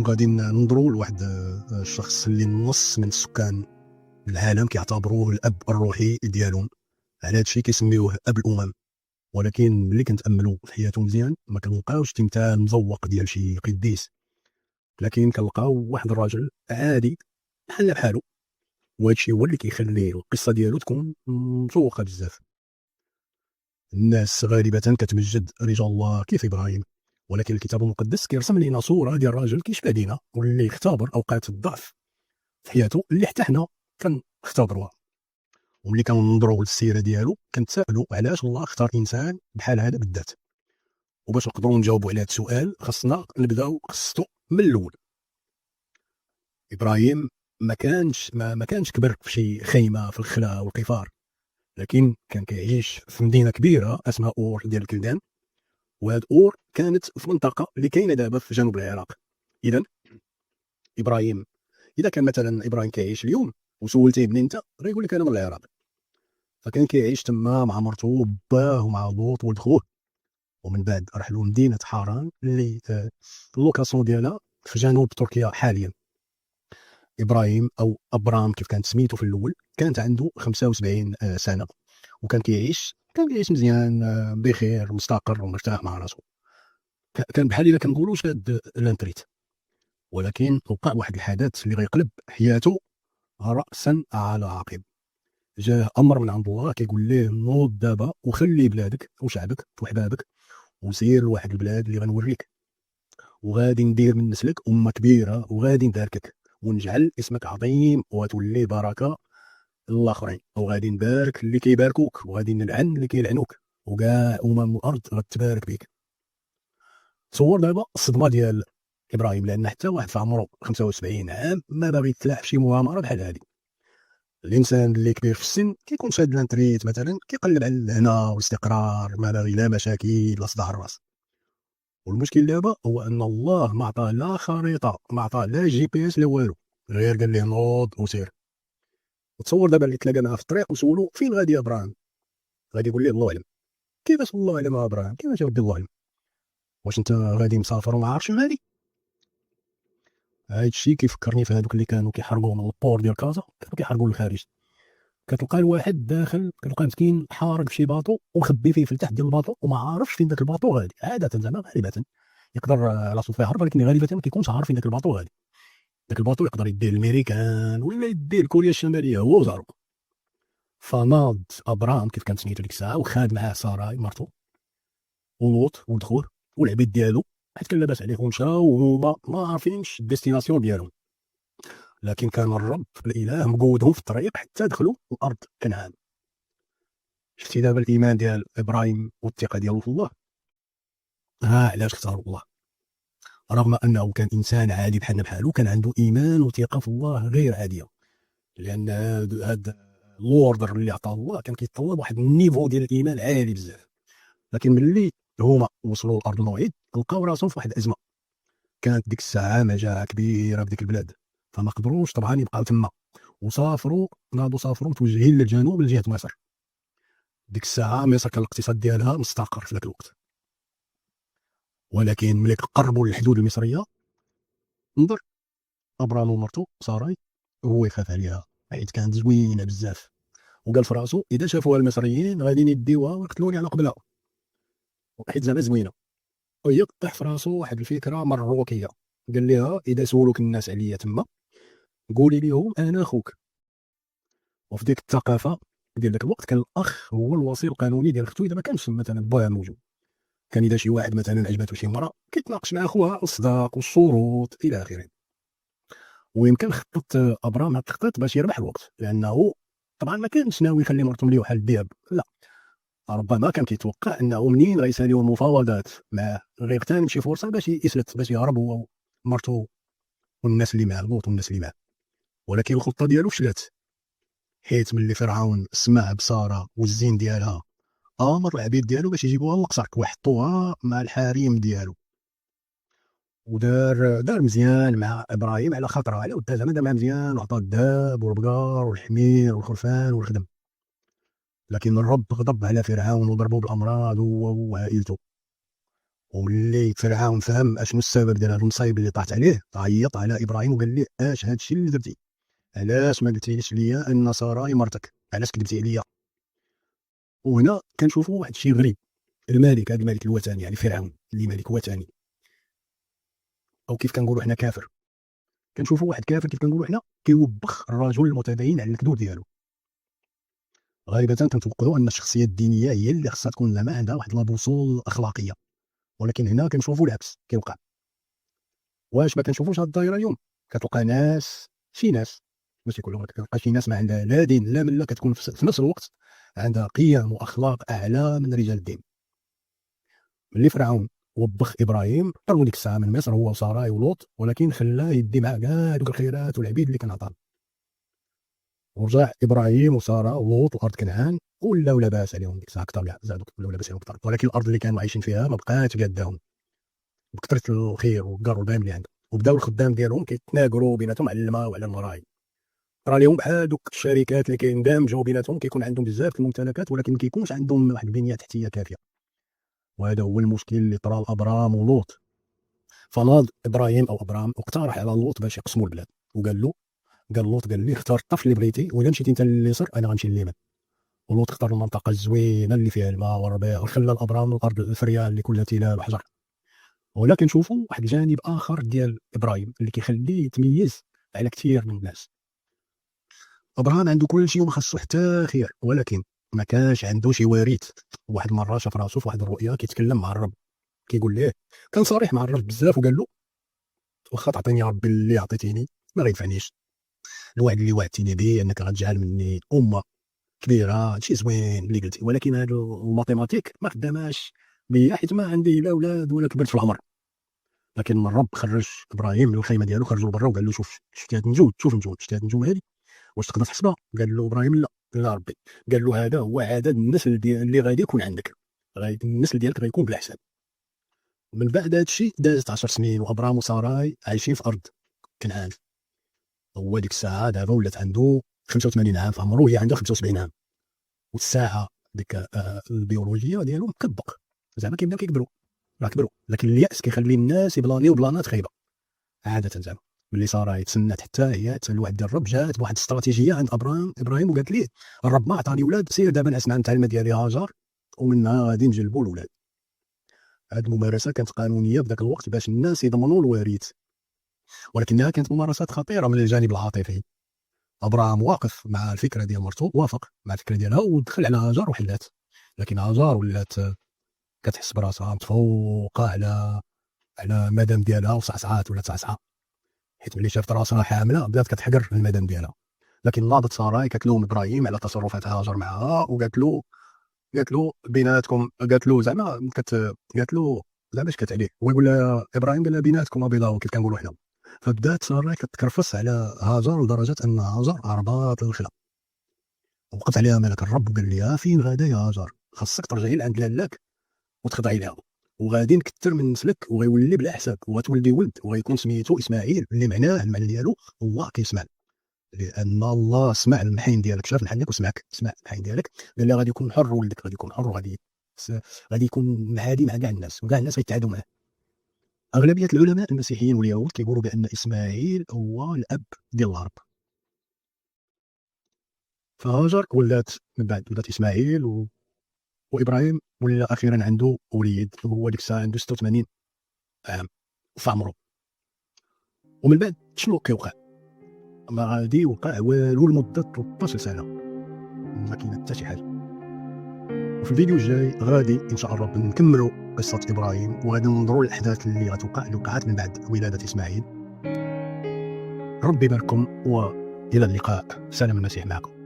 غادي ننظروا لواحد الشخص اللي نص من السكان العالم كيعتبروه الاب الروحي ديالهم. على هذا الشيء كيسميوه اب الامم. ولكن ملي كنتاملوا في حياته مزيان ما كنلقاوش تمثال مزوق ديال شي قديس، لكن كنلقاو واحد الراجل عادي بحالنا بحالو. وهذا الشيء هو اللي كيخلي القصه ديالو تكون مشوقه بزاف. الناس غالبا كتمجد رجال الله كيف ابراهيم، ولكن الكتاب المقدس كيرسم لنا صوره ديال راجل كيشبه لينا واللي اختبر اوقات الضعف في حياته اللي حتى حنا كنختبروها. وملي كننظروا للسيره ديالو كنتسائلوا علاش الله اختار انسان بحال هذا بالذات. وباش نقدروا نجاوبوا على هذا السؤال خصنا نبداو قصته من الاول. ابراهيم ما كانش كبر في شي خيمه في الخلا والقفار، لكن كان كيعيش في مدينه كبيره اسمها اور ديال الكلدان. وهاد اور كانت في منطقه اللي كاينه دابا في جنوب العراق. اذا ابراهيم، اذا كان مثلا ابراهيم كيعيش اليوم وسولتيه منين انت غيقول لك انا من العراق. فكان كيعيش تما مع مرته وباه ومع لوط ولد خوه. ومن بعد رحلوا لمدينه حران اللي اللوكاسيون ديالها في جنوب تركيا حاليا. ابراهيم او ابرام كيف كانت سميتو في الاول كانت عنده 75 سنه، وكان كان كيعيش مزيان، بخير مستقر ومرتاح مع راسو. كان بحال الا كنقولوا شاد لانتريت. ولكن وقع واحد الحدث اللي غيقلب حياته راسا على عقب. جاه امر من عند الله كيقول ليه نوض دابا وخلي بلادك وشعبك وحبابك وسير لواحد البلاد اللي غنوريك، وغادي ندير من نسلك امه كبيره وغادي نباركك ونجعل اسمك عظيم وتولي بركه للاخرين، وغادي نبارك اللي كيباركوك وغادي نلعن اللي كيلعنوك وكاع الارض غتبارك بك. تصور دابا الصدمه ديال ابراهيم، لان حتى واحد في عمره 75 عام ما باغي يتلاح في شي مغامره بحال هذه. الانسان اللي كبير في السن كيكون شاد لانتريت مثلا، كيقلب على الهنا والاستقرار، ما باغي لا مشاكل لا صداع الراس. والمشكل دابا هو ان الله ما عطاه لا خريطه، ما عطاه لا جي بي اس لا والو، غير قال ليه نوض وسير. وتصور دابا اللي تلاقى معاه في الطريق وسولو فين غادي يا ابراهيم، غادي يقول ليه الله اعلم. كيفاش الله اعلم يا ابراهيم؟ كيفاش ربي الله اعلم؟ واش انت غادي مسافر وما عارفش فين غادي؟ هاد الشيء كيفكرني في هذوك اللي كانوا كيحاربوا من البور ديال كازا، كانوا كيحاربوا للخارج. كتلقى الواحد داخل، كتلقى مسكين حارق شي باطو ومخبي فيه في التحت ديال الباطو وما عارفش فين داك الباطو غادي. عاده زعما غالبا يقدر راسو فيه حرب، ولكن غالبا ما كيكونش عارف فين داك الباطو غادي. داك الباطو يقدر يديه الامريكان ولا يديه كوريا الشماليه هو وزارو. فناض ابرام كيف كانت سميتو ديك الساعه وخاد معاه ساره مرته ولوط ولد خوه والعبيد ديالو، حيت كان لاباس عليهم مشاو وهما ما عارفينش الديستيناسيون ديالهم. لكن كان الرب الاله مقودهم في الطريق حتى دخلوا الارض كنعان. شفتي دابا الايمان ديال ابراهيم والثقه ديالو في الله؟ علاش اختاروا الله رغم انه كان انسان عادي بحالنا بحالو، كان عنده ايمان وثقه في الله غير عاديه. لان هذا الاوردر اللي عطاه الله كان كيتطلب واحد النيفو ديال الايمان عالي بزاف. لكن ملي هما وصلوا لارض الموعد لقاو راسهم في واحد الازمه. كانت ديك الساعه مجاعه كبيره في ديك البلاد، فما قدروش طبعا يبقاو تما، وسافروا سافروا متوجهين للجنوب لجهه مصر. ديك الساعه مصر كان الاقتصاد ديالها مستقر في ذاك الوقت. ولكن ملي قربوا للحدود المصريه نظر ابرام ومرته ساراي وهو يخاف عليها حيت كانت زوينه بزاف، وقال في راسو اذا شافوها المصريين غادي يديوها ويقتلوني على قبلها حيت زعما زوينه. وهي طيح في راسو واحد الفكره مروكيه، قال لها اذا سولوك الناس عليا تما قولي لهم انا اخوك. وفي ديك الثقافه ديال ذاك الوقت كان الاخ هو الوصي القانوني ديال اختو اذا ما كانش مثلا باها موجود. كان اذا شي واحد مثلا عجبته شي امراه كيتناقش مع خوها الصداق والشروط الى اخره. ويمكن خطط ابرام هاد الخطط باش يربح الوقت، لانه طبعا ما كانش ناوي يخلي مرته مليوحه حال الدياب، لا. ربما كان كيتوقع انه منين غيساليو المفاوضات معاه غيغتنم شي فرصه باش يسلت، باش يهرب هو ومرته والناس اللي معاه، لوط والناس اللي معاه. ولكن الخطه ديالو فشلت، حيت ملي فرعون سمع بساره والزين ديالها امر العبيد ديالو باش يجيبوها للقصر ويحطوها مع الحريم ديالو. دار مزيان مع ابراهيم على خاطره، على ود زعما دار مزيان وعطاه الذهب والبقر والحمير والخرفان والخدم. لكن الرب غضب على فرعون وضربه بالامراض هو وعائلته. وملي فرعون فهم اشنو السبب ديال هاد المصايب اللي طاحت عليه، عيط على ابراهيم وقال ليه اش هادشي اللي درتي؟ علاش ما قلتيليش ليا ان ساره مرتك؟ علاش كذبتي عليا؟ وهنا كنشوفوا واحد الشيء غريب. الملك، هذا الملك الوثني يعني فرعون اللي ملك وثني، او كيف كنقولوا حنا كافر. كنشوفوا واحد كافر كيف كنقولوا حنا كيوبخ الرجل المتدين على الكذوب ديالو. غالبا كنتوقعوا ان الشخصيه الدينيه هي اللي خصها تكون زعما عندها واحد لابوصول اخلاقيه، ولكن هنا كنشوفوا العكس كيوقع. واش ما كنشوفوش هاد الظاهره اليوم؟ كتلقى ناس، شي ناس ماشي كلهم، كتلقى شي ناس ما عندها لا دين لا مله، كتكون في نفس الوقت عندها قيم واخلاق اعلى من رجال الدين. ملي فرعون وبخ ابراهيم طردو ديك الساعه من مصر هو وساراي ولوط، ولكن خلاه يدي معاه كاع دوك الخيرات والعبيد اللي كان عطاهم. ورجع ابراهيم وساره ولوط لارض كنعان، ولاو لاباس عليهم ديك الساعه اكثر، زادوا ولاو لاباس عليهم اكثر، ولكن الارض اللي كانوا عايشين فيها ما بقاتش قاداهم بكثره الخير والكار والبام اللي عندهم. وبداو الخدام ديالهم كيتناقروا بيناتهم على الماء وعلى المراعي. راه اليوم بحال دوك الشركات اللي كيندمجوا بيناتهم كيكون عندهم بزاف الممتلكات، ولكن ما كيكونش عندهم واحد البنيه تحتيه كافيه. وهذا هو المشكل اللي طرا لابرام ولوط. فناض ابراهيم او ابرام واقترح على لوط باش يقسموا البلاد، وقال له، قال لوط قال لي اختار الطرف اللي بغيتي، واذا مشيتي انت لليسر انا غنمشي لليمين. ولوط اختار المنطقه الزوينه اللي فيها الماء والربيع، وخلى الابرام الارض الفريه اللي كلها تلال وحجر. ولكن شوفوا واحد الجانب اخر ديال ابراهيم اللي كيخليه يتميز على كثير من الناس. ابراهيم عنده كل شيء وما خصو حتى خير، ولكن ما كانش عنده شي وريث. واحد المره شاف راسو في واحد الرؤيا كيتكلم مع الرب، كيقول ليه، كان صريح مع الرب بزاف وقال له واخا تعطيني يا ربي اللي عطيتيني ما غينفعنيش. الوعد اللي وعدتيني به انك غتجعل مني امه كبيره، هادشي زوين اللي قلتي، ولكن هاد الماتيماتيك ما خداماش بيا حيت ما عندي لا اولاد ولا كبرت في العمر. لكن الرب خرج ابراهيم من الخيمه ديالو، خرجوا لبرا وقال له شوف، شفتي هاد النجوم؟ شوف النجوم، شفتي هاد النجوم هادي واش تقدر تحسبها؟ قال له ابراهيم لا، لا ربي. قال له هذا هو عدد النسل ديال اللي غادي يكون عندك، غادي النسل ديالك غيكون بلا حساب. من بعد هذا الشيء دازت 10 سنين وابرام وساراي عايشين في ارض كنعان. هو ديك الساعه دابا ولات عنده 85 عام في عمره وهي عندها 75 عام، والساعه ديك البيولوجيه ديالهم كتدق، زعما كيبداو كيكبروا، راه كبروا. لكن الياس كيخلي الناس يبلانيو بلانات خايبه عاده. زعما ملي ساراي تسنات حتى هي حتى الوعد ديال الرب، جات بواحد الاستراتيجيه عند ابراهيم وقالت ليه الرب ما عطاني ولاد، سير دابا نعس مع التعلمه ديالي هاجر ومنها غادي نجلبوا الولاد. هذه الممارسه كانت قانونيه في ذاك الوقت باش الناس يضمنوا الوريث، ولكنها كانت ممارسات خطيره من الجانب العاطفي. ابراهام واقف مع الفكره ديال مرته، وافق مع الفكره ديالها ودخل على هاجر وحلات. لكن هاجر ولات كتحس براسها متفوقه على المدام ديالها، وصعصعات ولا تصعصعه، حيت ملي شافت راسها حامله بدات كتحقر المدام ديالها. لكن ناضت ساراي كتلوم ابراهيم على تصرفات هاجر معها، قالت له بيناتكم، قالت له زعما قالت له زعما شكات عليه. هو يقول لها ابراهيم قال لها بيناتكم بيضاء كيف كنقولوا حنا. فبدات ساراي كتكرفس على هاجر لدرجه ان هاجر هربات للخلا. وقف عليها ملك الرب وقال لها فين غادا يا هاجر؟ خاصك ترجعي لعند لالاك وتخضعي لها، وغادي نكثر من نسلك وغيولي بلا حساب، وغتولدي ولد وغيكون سميتو اسماعيل، اللي معناه المعنى ديالو الله كيسمع. لان الله سمع المحين ديالك، شاف محنك وسمعك، سمع المحين ديالك، قال لها غادي يكون حر ولدك، غادي يكون حر غادي يكون عادي مع كاع الناس، وكاع الناس غيتعادوا معاه. اغلبيه العلماء المسيحيين واليهود كيقولوا بان اسماعيل هو الاب ديال الغرب. فهاجر ولات من بعد ولات اسماعيل وابراهيم ولا اخيرا عنده وليد، وهو ديك الساعه عنده 86 عام في عمره. ومن بعد شنو كيوقع؟ ما غادي يوقع والو لمده 13 سنه، ما كاين حتى شي حاجه. وفي الفيديو الجاي غادي ان شاء الله نكملوا قصه ابراهيم، وغادي ننظروا للاحداث اللي غتوقع اللي وقعت من بعد ولاده اسماعيل. ربي يباركم والى اللقاء. سلام المسيح معكم.